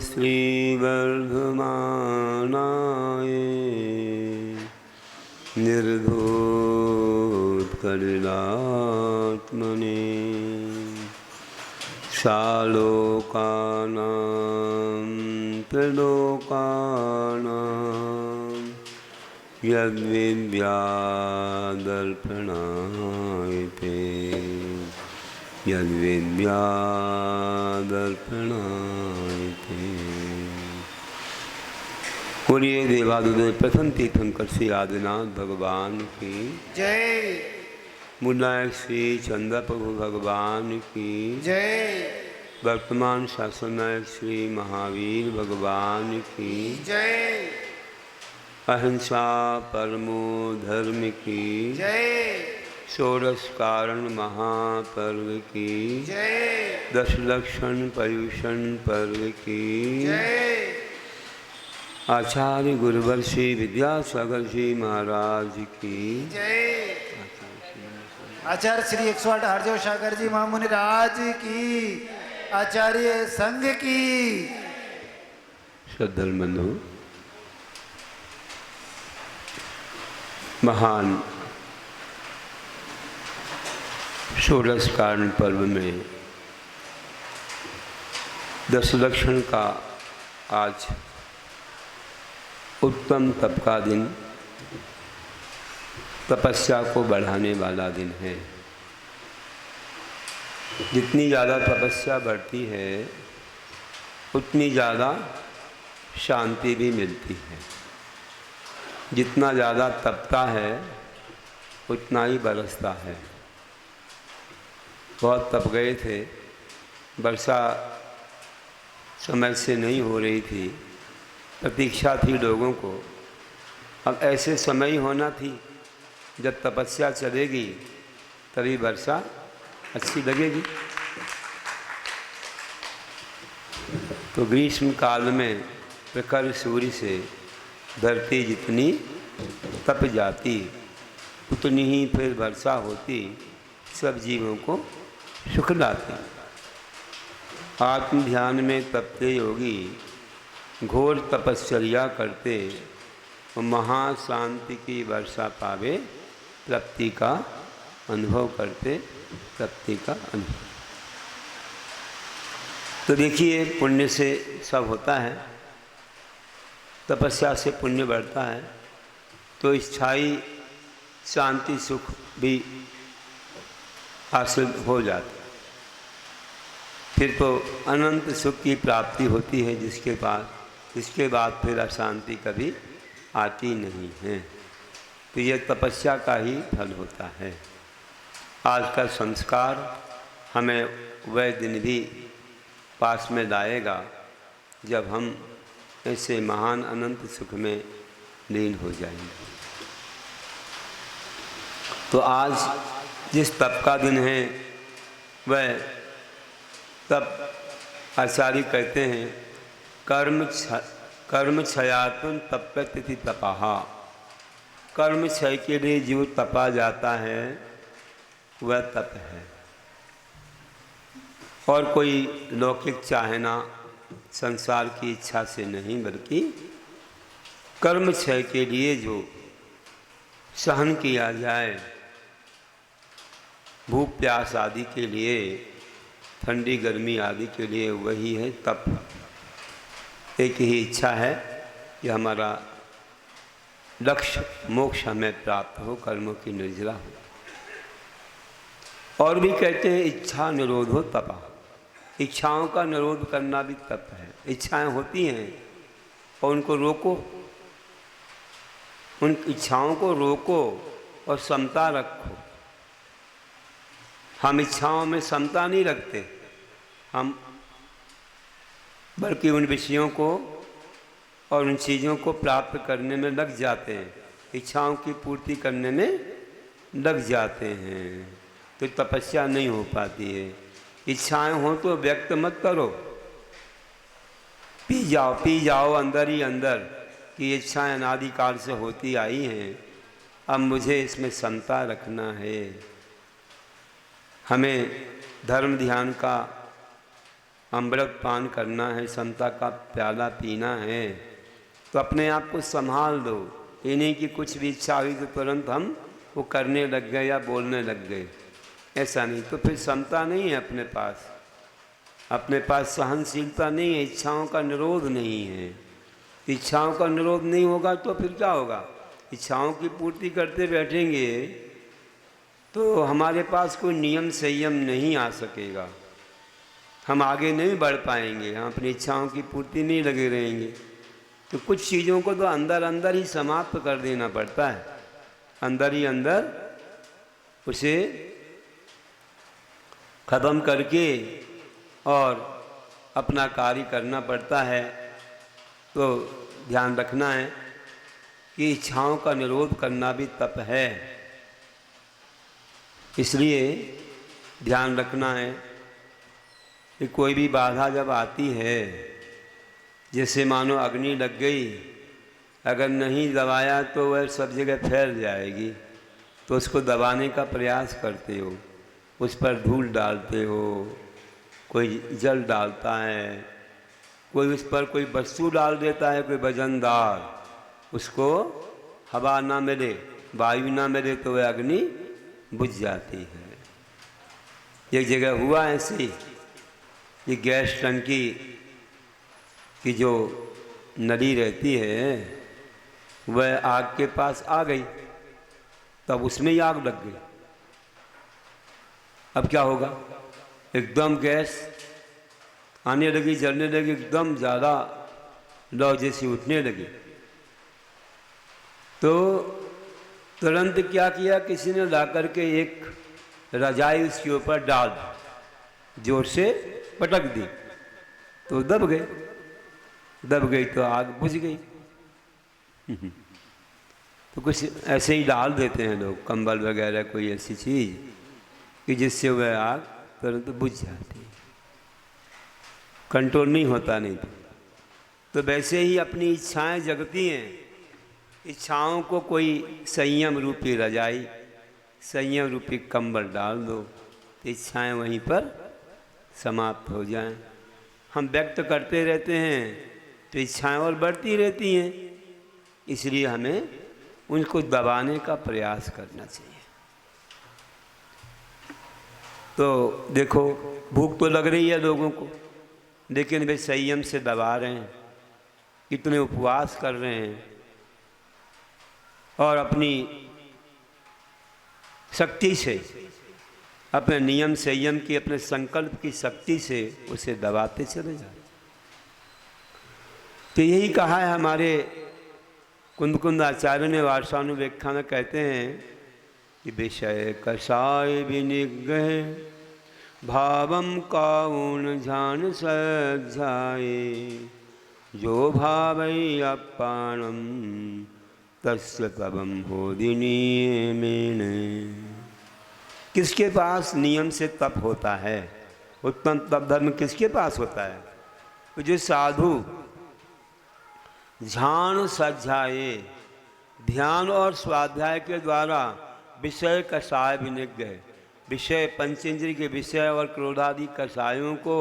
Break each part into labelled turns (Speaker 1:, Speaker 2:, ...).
Speaker 1: श्रीवर्धमानाय निर्धूतकलिलात्मने सालोकानां त्रिलोकानां यद्विद्यादर्पणाय ते यद्विद्यादर्पणाय ते। बोलिए देवादिदेव प्रथम तीर्थंकर श्री आदिनाथ भगवान की
Speaker 2: जय।
Speaker 1: मुलायक श्री चंद्र प्रभु भगवान की
Speaker 2: जय।
Speaker 1: वर्तमान शासन नायक श्री महावीर भगवान की
Speaker 2: जय।
Speaker 1: अहिंसा परमो धर्म की
Speaker 2: जय।
Speaker 1: षोडश कारण महापर्व की
Speaker 2: जय।
Speaker 1: 10 लक्षण पर्युषण पर्व की
Speaker 2: जय।
Speaker 1: आचार्य गुरुवर श्री विद्यासागर जी महाराज की
Speaker 2: जय। आचार्य श्री 108 हरदेव सागर जी महामुनि राज की, आचार्य संघ की।
Speaker 1: श्रद्धेय बंधु, महान षोडश कारण पर्व में 10 लक्षण का आज उत्तम तप का दिन, तपस्या को बढ़ाने वाला दिन है। जितनी ज़्यादा तपस्या बढ़ती है उतनी ज़्यादा शांति भी मिलती है। जितना ज़्यादा तपता है उतना ही बरसता है। बहुत तप गए थे, वर्षा समय से नहीं हो रही थी, प्रतीक्षा थी लोगों को। अब ऐसे समय ही होना थी जब तपस्या चलेगी तभी वर्षा अच्छी लगेगी। तो ग्रीष्म काल में प्रखर सूर्य से धरती जितनी तप जाती उतनी ही फिर वर्षा होती, सब जीवों को सुख लाती। आत्म ध्यान में तपते योगी घोर तपश्चर्या करते और महाशांति की वर्षा पावे, तृप्ति का अनुभव करते, तृप्ति का अनुभव। तो देखिए, पुण्य से सब होता है, तपस्या से पुण्य बढ़ता है तो स्थायी शांति सुख भी हासिल हो जाता है। फिर तो अनंत सुख की प्राप्ति होती है, जिसके बाद फिर अशांति कभी आती नहीं है। तो यह तपस्या का ही फल होता है। आज का संस्कार हमें वह दिन भी पास में लाएगा जब हम ऐसे महान अनंत सुख में लीन हो जाएंगे। तो आज जिस तप का दिन है वह तप आचार्य कहते हैं कर्म क्षयात्म तप्यतिथि तपाहा। कर्म क्षय के लिए जो तपा जाता है वह तप है। और कोई लौकिक चाहना संसार की इच्छा से नहीं, बल्कि कर्म क्षय के लिए जो सहन किया जाए, भूख प्यास आदि के लिए, ठंडी गर्मी आदि के लिए, वही है तप। एक ही इच्छा है कि हमारा लक्ष्य मोक्ष हमें प्राप्त हो, कर्मों की निर्जरा हो। और भी कहते हैं इच्छा निरोधो तपा। इच्छाओं का निरोध करना भी तप है। इच्छाएं होती हैं और उनको रोको, उन इच्छाओं को रोको और समता रखो। हम इच्छाओं में समता नहीं रखते, हम बल्कि उन विषयों को और उन चीज़ों को प्राप्त करने में लग जाते हैं, इच्छाओं की पूर्ति करने में लग जाते हैं। तो तपस्या नहीं हो पाती है। इच्छाएं हो तो व्यक्त मत करो, पी जाओ अंदर ही अंदर कि इच्छाएं अनादिकाल से होती आई हैं, अब मुझे इसमें समता रखना है। हमें धर्म ध्यान का अमृत पान करना है, समता का प्याला पीना है, तो अपने आप को संभाल दो। ये नहीं कि कुछ भी इच्छा हुई तो तुरंत हम वो करने लग गए या बोलने लग गए, ऐसा नहीं। तो फिर समता नहीं है अपने पास, अपने पास सहनशीलता नहीं है, इच्छाओं का निरोध नहीं है। इच्छाओं का निरोध नहीं होगा तो फिर क्या होगा? इच्छाओं की पूर्ति करते बैठेंगे तो हमारे पास कोई नियम संयम नहीं आ सकेगा, हम आगे नहीं बढ़ पाएंगे, हम अपनी इच्छाओं की पूर्ति नहीं लगे रहेंगे। तो कुछ चीज़ों को तो अंदर अंदर ही समाप्त कर देना पड़ता है, अंदर ही अंदर उसे ख़त्म करके और अपना कार्य करना पड़ता है। तो ध्यान रखना है कि इच्छाओं का निरोध करना भी तप है। इसलिए ध्यान रखना है कि कोई भी बाधा जब आती है, जैसे मानो अग्नि लग गई, अगर नहीं दबाया तो वह सब जगह फैल जाएगी, तो उसको दबाने का प्रयास करते हो, उस पर धूल डालते हो, कोई जल डालता है, कोई उस पर कोई वस्तु डाल देता है, कोई वजनदार, उसको हवा ना मिले, वायु ना मिले तो वह अग्नि बुझ जाती है। एक जगह हुआ ऐसे, ये गैस टंकी की जो नली रहती है वह आग के पास आ गई, तब उसमें ही आग लग गई। अब क्या होगा? एकदम गैस आने लगी, जलने लगी, एकदम ज़्यादा लौ जैसी उठने लगी। तो तुरंत क्या किया, किसी ने ला करके एक रजाई उसके ऊपर डाल दी, जोर से पटक दी, तो दब गई तो आग बुझ गई। तो कुछ ऐसे ही डाल देते हैं लोग, कंबल वगैरह, कोई ऐसी चीज़ कि जिससे वह आग तुरंत बुझ जाती है, कंट्रोल नहीं होता नहीं तो वैसे ही अपनी इच्छाएं जगती हैं। इच्छाओं को कोई संयम रूपी रजाई, संयम रूपी कंबल डाल दो तो इच्छाएं वहीं पर समाप्त हो जाएं। हम व्यक्त करते रहते हैं तो इच्छाएं और बढ़ती रहती हैं, इसलिए हमें उनको दबाने का प्रयास करना चाहिए। तो देखो, भूख तो लग रही है लोगों को, लेकिन वे संयम से दबा रहे हैं, कितने उपवास कर रहे हैं और अपनी शक्ति से, अपने नियम संयम की, अपने संकल्प की शक्ति से उसे दबाते चले जाते। तो यही कहा है हमारे कुंद आचार्य ने वार्षानुव्याख्या में, कहते हैं कि विषय कषाय विनिग्रह भावम काउन झान सज्जाए, जो भावई अपाणम तस्य तवम होदिनी मेने। किसके पास नियम से तप होता है, उत्तम तप धर्म किसके पास होता है? तो जो साधु ध्यान सज्जाए, ध्यान और स्वाध्याय के द्वारा विषय कषाय विनिग्रह, विषय पंचेंद्रिय के विषय और क्रोधादि कषायों को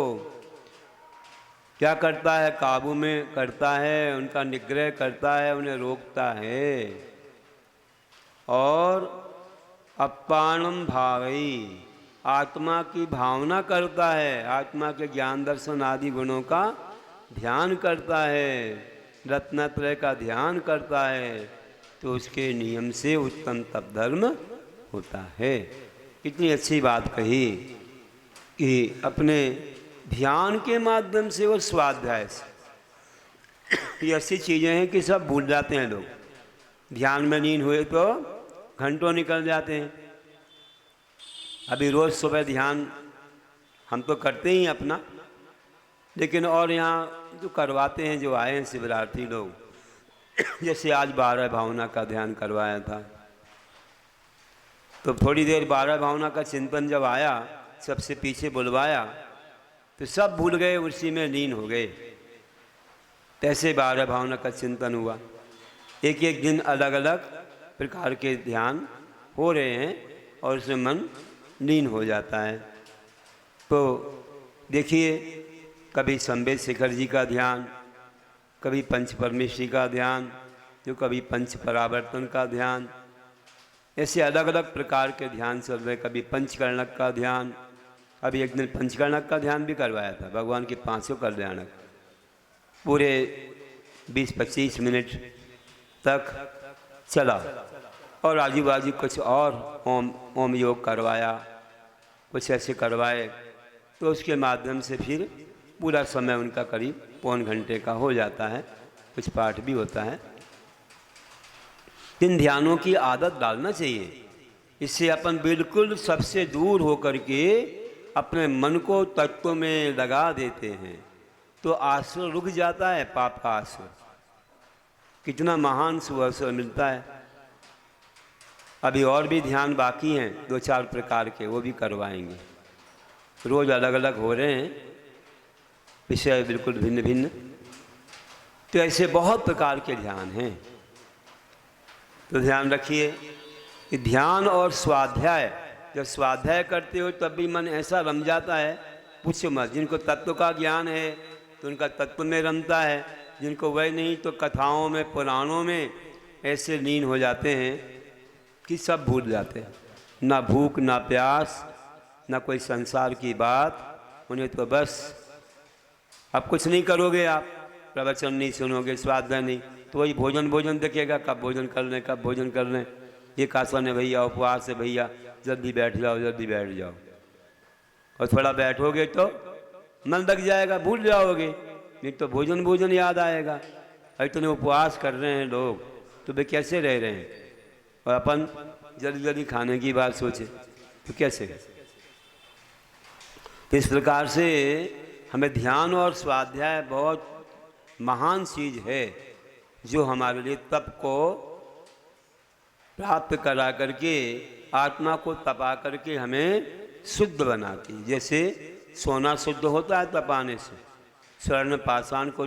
Speaker 1: क्या करता है? काबू में करता है, उनका निग्रह करता है, उन्हें रोकता है। और अपाणम भावई, आत्मा की भावना करता है, आत्मा के ज्ञान दर्शन आदि गुणों का ध्यान करता है, रत्नत्रय का ध्यान करता है, तो उसके नियम से उत्तम तप धर्म होता है। कितनी अच्छी बात कही कि अपने ध्यान के माध्यम से और स्वाध्याय से, ये ऐसी चीज़ें हैं कि सब भूल जाते हैं लोग। ध्यान में लीन हुए तो घंटों निकल जाते हैं। अभी रोज़ सुबह ध्यान हम तो करते ही अपना, लेकिन और यहाँ जो करवाते हैं, जो आए हैं शिवरार्थी लोग, जैसे आज 12 भावना का ध्यान करवाया था, तो थोड़ी देर 12 भावना का चिंतन जब आया, सबसे पीछे बुलवाया तो सब भूल गए, उसी में लीन हो गए। ऐसे 12 भावना का चिंतन हुआ। एक एक दिन अलग अलग प्रकार के ध्यान हो रहे हैं और उसमें मन लीन हो जाता है। तो देखिए, कभी संवेद शेखर जी का ध्यान, कभी पंच परमेश्वरी का ध्यान, जो कभी पंच परावर्तन का ध्यान, ऐसे अलग अलग प्रकार के ध्यान चल रहे। कभी पंचकर्णक का ध्यान, अभी एक दिन पंचकर्णक का ध्यान भी करवाया था, भगवान के 500 कल्याणक, पूरे 20-25 मिनट तक चला। और आजू बाजू कुछ और ओम योग करवाया, कुछ ऐसे करवाए, तो उसके माध्यम से फिर पूरा समय उनका करीब पौन घंटे का हो जाता है। कुछ पाठ भी होता है। इन ध्यानों की आदत डालना चाहिए। इससे अपन बिल्कुल सबसे दूर होकर के अपने मन को तत्व में लगा देते हैं, तो आश्रय रुक जाता है, पाप का आश्रय। कितना महान सुअवसर मिलता है। अभी और भी ध्यान बाकी हैं 2-4 प्रकार के, वो भी करवाएंगे। रोज अलग अलग हो रहे हैं, विषय बिल्कुल भिन्न भिन्न। तो ऐसे बहुत प्रकार के ध्यान हैं। तो ध्यान रखिए कि ध्यान और स्वाध्याय, जब स्वाध्याय करते हो तब भी मन ऐसा रम जाता है, पूछो मत। जिनको तत्व का ज्ञान है तो उनका तत्व में रमता है, जिनको वह नहीं तो कथाओं में, पुराणों में ऐसे लीन हो जाते हैं कि सब भूल जाते हैं। ना भूख, ना प्यास, ना कोई संसार की बात, उन्हें तो बस अब कुछ नहीं करोगे आप, प्रवचन नहीं सुनोगे, स्वाध्याय नहीं, तो वही भोजन दिखेगा, कब भोजन कर लें, कब भोजन कर लें। ये कासन है भैया, उपवास है भैया, जल्दी बैठ जाओ, जल्दी बैठ जाओ। और थोड़ा बैठोगे तो मन लग जाएगा, भूल जाओगे, नहीं तो भोजन याद आएगा। इतने उपवास कर रहे हैं लोग, तो वे कैसे रह रहे हैं? और अपन जल्दी खाने की बात सोचे तो कैसे? तो इस प्रकार से हमें ध्यान और स्वाध्याय बहुत महान चीज़ है, जो हमारे लिए तप को प्राप्त करा करके, आत्मा को तपा करके हमें शुद्ध बनाती। जैसे सोना शुद्ध होता है तपाने से, स्वर्ण पाषाण को